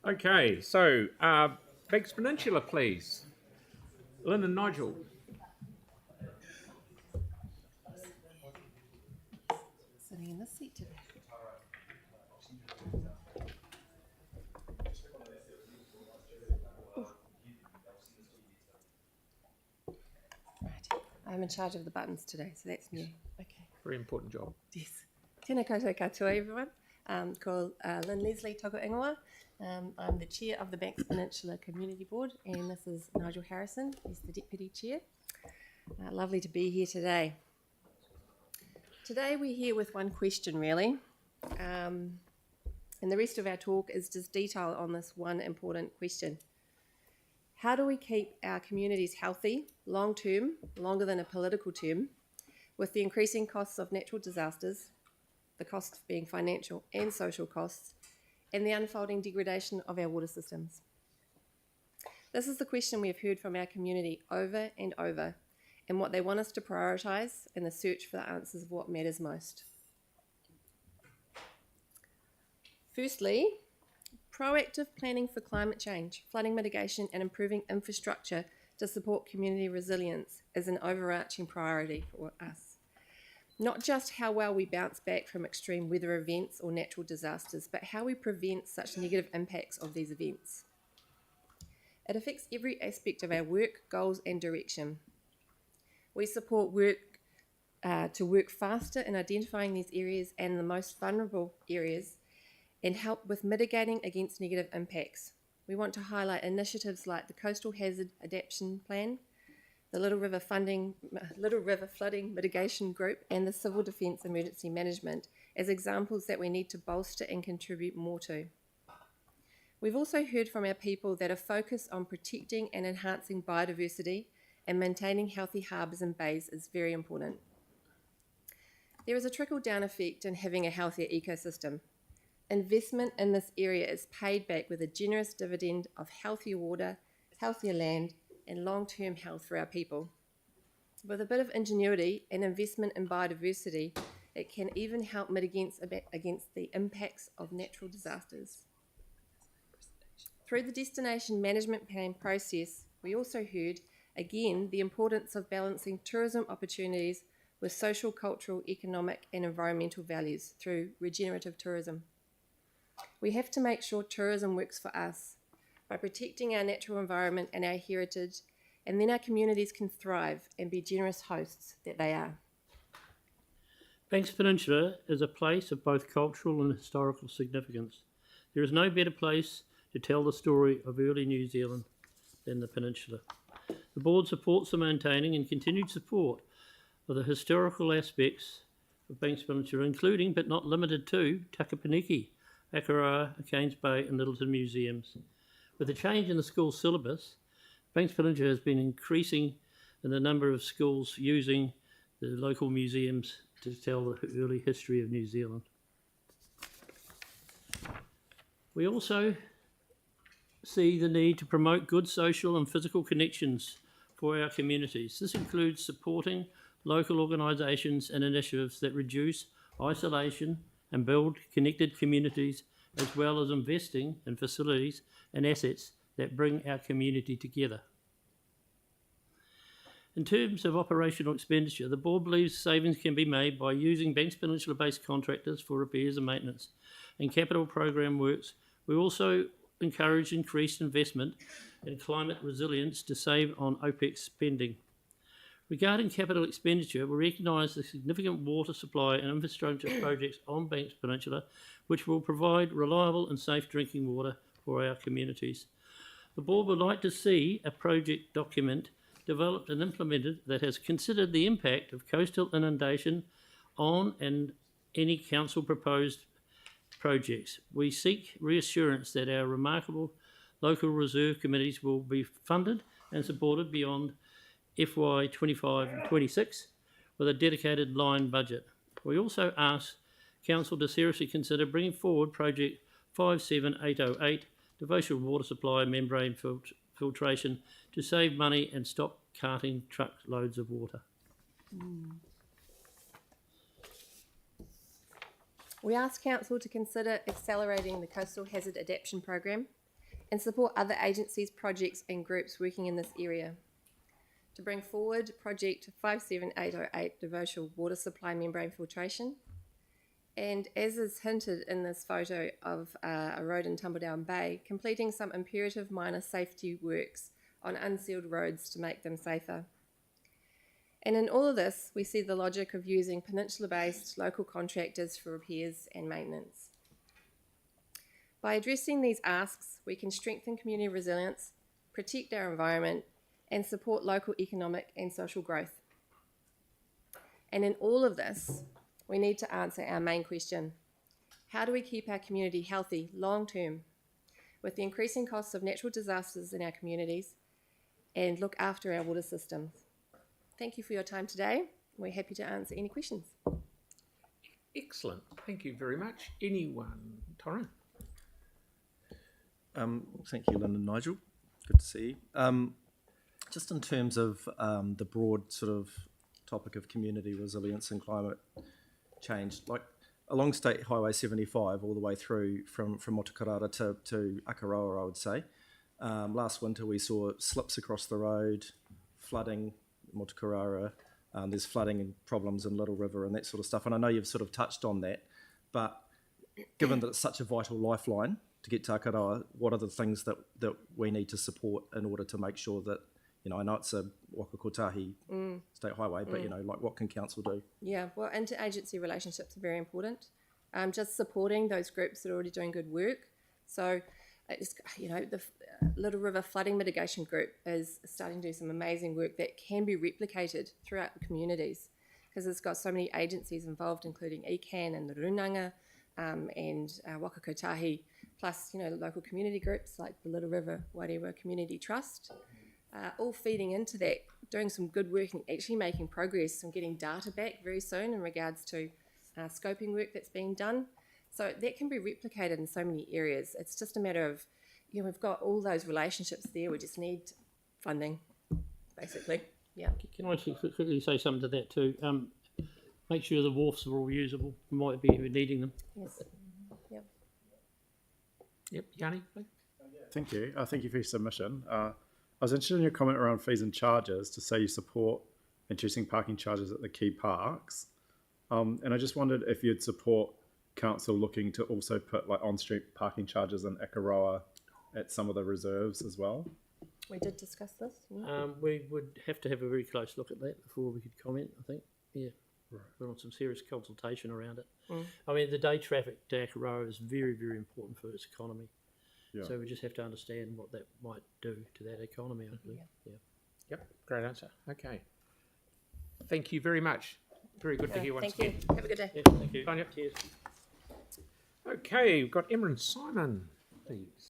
Okay, so Banks Peninsula, please. Lynn and Nigel. Sitting in this seat today. Right, I'm in charge of the buttons today, so that's new. Okay. Very important job. Yes. Tēnā koutou katoa, everyone. Ko Lynn Leslie Togo Ingoa. I'm the chair of the Banks Peninsula Community Board, and this is Nigel Harrison. He's the deputy chair. Lovely to be here today. Today we're here with one question, really. And the rest of our talk is just detail on this one important question. How do we keep our communities healthy, long-term, longer than a political term, with the increasing costs of natural disasters, the costs being financial and social costs, and the unfolding degradation of our water systems? This is the question we have heard from our community over and over, and what they want us to prioritise in the search for the answers of what matters most. Firstly, proactive planning for climate change, flooding mitigation, and improving infrastructure to support community resilience is an overarching priority for us. Not just how well we bounce back from extreme weather events or natural disasters, but how we prevent such negative impacts of these events. It affects every aspect of our work, goals, and direction. We support work to work faster in identifying these areas and the most vulnerable areas and help with mitigating against negative impacts. We want to highlight initiatives like the Coastal Hazard Adaptation Plan, the Little River Flooding Mitigation Group, and the Civil Defence Emergency Management as examples that we need to bolster and contribute more to. We've also heard from our people that a focus on protecting and enhancing biodiversity and maintaining healthy harbours and bays is very important. There is a trickle-down effect in having a healthier ecosystem. Investment in this area is paid back with a generous dividend of healthier water, healthier land, and long-term health for our people. With a bit of ingenuity and investment in biodiversity, it can even help mitigate against the impacts of natural disasters. Through the destination management plan process, we also heard, again, the importance of balancing tourism opportunities with social, cultural, economic, and environmental values through regenerative tourism. We have to make sure tourism works for us by protecting our natural environment and our heritage, and then our communities can thrive and be generous hosts that they are. Banks Peninsula is a place of both cultural and historical significance. There is no better place to tell the story of early New Zealand than the Peninsula. The Board supports the maintaining and continued support of the historical aspects of Banks Peninsula, including but not limited to Takapaniki, Akaraa, Cairns Bay and Littleton museums. With a change in the school syllabus, Banks Peninsula has been increasing in the number of schools using the local museums to tell the early history of New Zealand. We also see the need to promote good social and physical connections for our communities. This includes supporting local organisations and initiatives that reduce isolation and build connected communities, as well as investing in facilities and assets that bring our community together. In terms of operational expenditure, the Board believes savings can be made by using Banks Peninsula-based contractors for repairs and maintenance and capital program works. We also encourage increased investment in climate resilience to save on OPEX spending. Regarding capital expenditure, we recognise the significant water supply and infrastructure projects on Banks Peninsula, which will provide reliable and safe drinking water for our communities. The Board would like to see a project document developed and implemented that has considered the impact of coastal inundation on and any council proposed projects. We seek reassurance that our remarkable local reserve committees will be funded and supported beyond FY 25 and 26 with a dedicated line budget. We also ask Council to seriously consider bringing forward Project 57808, Devotional Water Supply Membrane Filtration, to save money and stop carting truckloads of water. We asked Council to consider accelerating the Coastal Hazard Adaptation Program and support other agencies, projects and groups working in this area. To bring forward Project 57808, Devotional Water Supply Membrane Filtration. And as is hinted in this photo of a road in Tumbledown Bay, completing some imperative minor safety works on unsealed roads to make them safer. And in all of this, we see the logic of using Peninsula-based local contractors for repairs and maintenance. By addressing these asks, we can strengthen community resilience, protect our environment, and support local economic and social growth. And in all of this, we need to answer our main question: how do we keep our community healthy long term with the increasing costs of natural disasters in our communities and look after our water systems? Thank you for your time today. We're happy to answer any questions. Excellent. Thank you very much. Anyone? Torrin? Thank you, Lynn and Nigel. Good to see you. Just in terms of the broad sort of topic of community resilience and climate change, like along State Highway 75 all the way through from Motukarara to Akaroa, I would say. Last winter we saw slips across the road, flooding Motukarara, there's flooding and problems in Little River and that sort of stuff. And I know you've sort of touched on that, but given that it's such a vital lifeline to get to Akaroa, what are the things that we need to support in order to make sure that, you know, I know it's a Waka Kotahi state highway, but, you know, like what can council do? Yeah, well, interagency relationships are very important. Just supporting those groups that are already doing good work. So, you know, the Little River Flooding Mitigation Group is starting to do some amazing work that can be replicated throughout the communities because it's got so many agencies involved, including ECAN and the Runanga and Waka Kotahi, plus, you know, local community groups like the Little River Wairewa Community Trust. All feeding into that, doing some good work and actually making progress and getting data back very soon in regards to scoping work that's being done. So that can be replicated in so many areas. It's just a matter of, you know, we've got all those relationships there. We just need funding, basically. Yeah. Can I quickly say something to that too? Make sure the wharfs are all usable. We might be needing them. Yes. Yep. Yep. Yanni, please. Thank you. Thank you for your submission. I was interested in your comment around fees and charges to say you support introducing parking charges at the key parks. And I just wondered if you'd support council looking to also put like on-street parking charges in Akaroa at some of the reserves as well. We did discuss this. We would have to have a very close look at that before we could comment, I think. Yeah. Right. We want some serious consultation around it. I mean, the day traffic to Akaroa is very, very important for its economy. Yeah. So we just have to understand what that might do to that economy, I believe. Yeah. Yep, great answer. Okay. Thank you very much. Very good to hear once again. Thank you. Have a good day. Yeah, thank you. Cheers. Okay, we've got Emma and Simon, please.